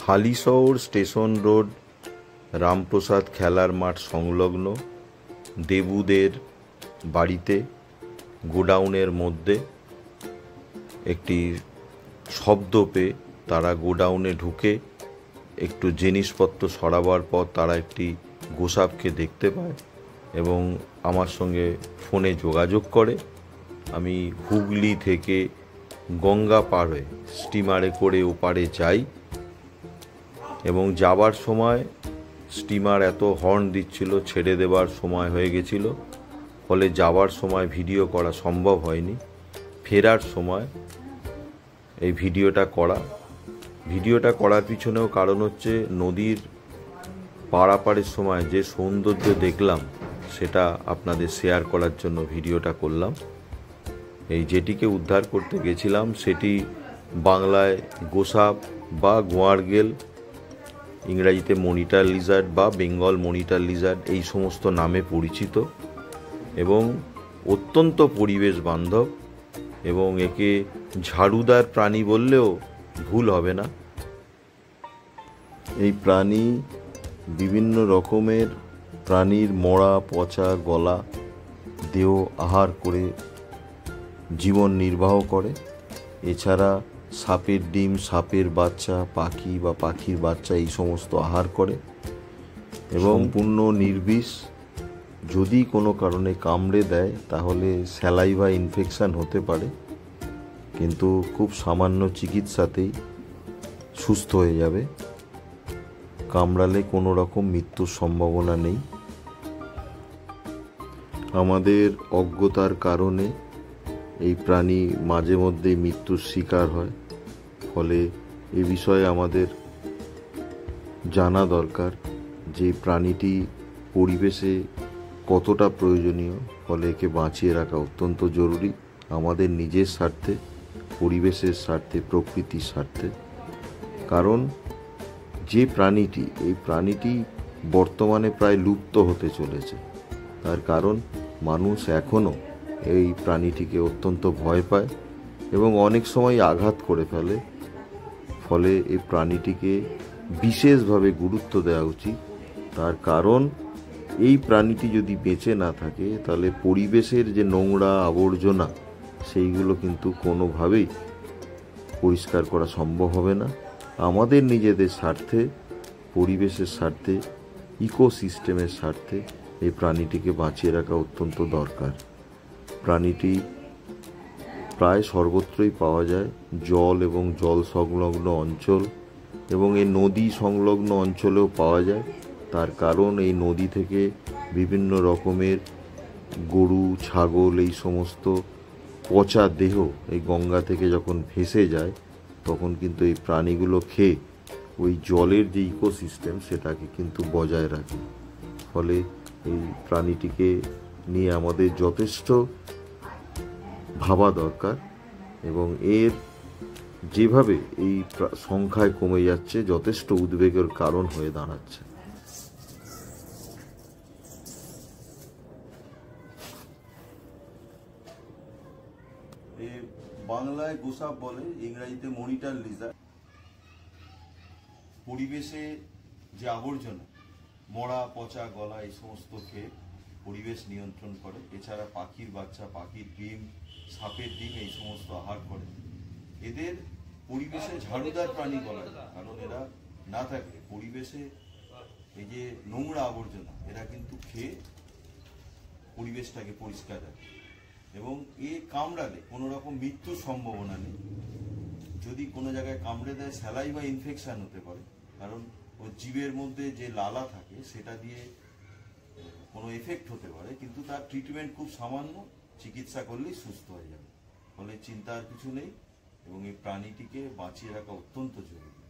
Halisahar station road Ramprasad খেলার মাঠ সংলগ্ন দেবুদের বাড়িতে গোডাউনের মধ্যে একটি শব্দ পেয়ে তারা গোডাউনে ঢুকে একটু জিনিসপত্র সরাবার পর তারা একটি গোসাপকে দেখতে পায় এবং আমার সঙ্গে ফোনে যোগাযোগ করে। আমি হুগলি থেকে গঙ্গা পার হয়ে স্টিমারে করে ওপারে যাই এবং যাবার সময় স্টিমার এত হর্ন দিচ্ছিল, ছেড়ে দেবার সময় হয়ে গেছিল, ফলে যাবার সময় ভিডিও করা সম্ভব হয়নি। ফেরার সময় এই ভিডিওটা করার পিছনেও কারণ হচ্ছে নদীর পারাপারের সময় যে সৌন্দর্য দেখলাম সেটা আপনাদের শেয়ার করার জন্য ভিডিওটা করলাম। এই যেটিকে উদ্ধার করতে গেছিলাম সেটি বাংলায় গোসাপ বা গোয়ারগেল, ইংরাজিতে মনিটর লিজার্ড বা বেঙ্গল মনিটর লিজার্ড এই সমস্ত নামে পরিচিত এবং অত্যন্ত পরিবেশ বান্ধব এবং একে ঝাড়ুদার প্রাণী বললেও ভুল হবে না। এই প্রাণী বিভিন্ন রকমের প্রাণীর মরা পচা গলা দেহ আহার করে জীবন নির্বাহ করে। এছাড়া সাপের ডিম, সাপের বাচ্চা, পাখি বা পাখির বাচ্চা এই সমস্ত আহার করে এবং সম্পূর্ণ নির্বিষ। যদি কোনো কারণে কামড়ে দেয় তাহলে স্যালাইভা ইনফেকশন হতে পারে, কিন্তু খুব সামান্য চিকিৎসাতেই সুস্থ হয়ে যাবে। কামড়ালে কোনো রকম মৃত্যুর সম্ভাবনা নেই। আমাদের অজ্ঞতার কারণে এই প্রাণী মাঝে মধ্যেই মৃত্যুর শিকার হয়, ফলে এ বিষয়ে আমাদের জানা দরকার যে প্রাণীটি পরিবেশে কতটা প্রয়োজনীয়, ফলে একে বাঁচিয়ে রাখা অত্যন্ত জরুরি আমাদের নিজের স্বার্থে, পরিবেশের স্বার্থে, প্রকৃতির স্বার্থে। কারণ যে প্রাণীটি, এই প্রাণীটি বর্তমানে প্রায় লুপ্ত হতে চলেছে। তার কারণ মানুষ এখনও এই প্রাণীটিকে অত্যন্ত ভয় পায় এবং অনেক সময় আঘাত করে ফেলে। ফলে এই প্রাণীটিকে বিশেষভাবে গুরুত্ব দেওয়া উচিত। তার কারণ এই প্রাণীটি যদি বেঁচে না থাকে তাহলে পরিবেশের যে নোংরা আবর্জনা সেইগুলো কিন্তু কোনোভাবেই পরিষ্কার করা সম্ভব হবে না। আমাদের নিজেদের স্বার্থে, পরিবেশের স্বার্থে, ইকোসিস্টেমের স্বার্থে এই প্রাণীটিকে বাঁচিয়ে রাখা অত্যন্ত দরকার। প্রাণীটি প্রায় সর্বত্রই পাওয়া যায়, জল এবং জল সংলগ্ন অঞ্চল এবং এই নদী সংলগ্ন অঞ্চলেও পাওয়া যায়। তার কারণ এই নদী থেকে বিভিন্ন রকমের গরু, ছাগল এই সমস্ত পচা দেহ এই গঙ্গা থেকে যখন ভেসে যায় তখন কিন্তু এই প্রাণীগুলো খেয়ে ওই জলের যে ইকোসিস্টেম সেটাকে কিন্তু বজায় রাখে। ফলে এই প্রাণীটিকে নিয়ে আমাদের যথেষ্ট ভাবা দরকার এবং এর যেভাবে এই সংখ্যায় কমে যাচ্ছে যথেষ্ট উদ্বেগের কারণ হয়ে দাঁড়াচ্ছে। বাংলায় গোসাপ বলে, ইংরেজিতে মনিটর লিজার্ড। পরিবেশে যে আবর্জনা, মরা পচা গলা এই সমস্ত খেয়ে পরিবেশ নিয়ন্ত্রণ করে। এছাড়া পাখির বাচ্চা, পাখির ডিম, সাপের ডিম এই সমস্ত আহার করে। এদের পরিবেশে ঝাড়ুদার প্রাণী বলা যায়, কারণ এরা না থাকলে পরিবেশে এই যে নোংরা আবর্জনা এরা কিন্তু খেয়ে পরিবেশটাকে পরিষ্কার রাখে এবং এ কামড়ালে কোনো রকম মৃত্যুর সম্ভাবনা নেই। যদি কোনো জায়গায় কামড়ে দেয় স্যালাইভা ইনফেকশন হতে পারে, কারণ ওই জীবের মধ্যে যে লালা থাকে সেটা দিয়ে কোনো এফেক্ট হতে পারে, কিন্তু তার ট্রিটমেন্ট খুব সামান্য, চিকিৎসা করলেই সুস্থ হয়ে যাবে। ফলে চিন্তার কিছু নেই এবং এই প্রাণীটিকে বাঁচিয়ে রাখা অত্যন্ত জরুরি।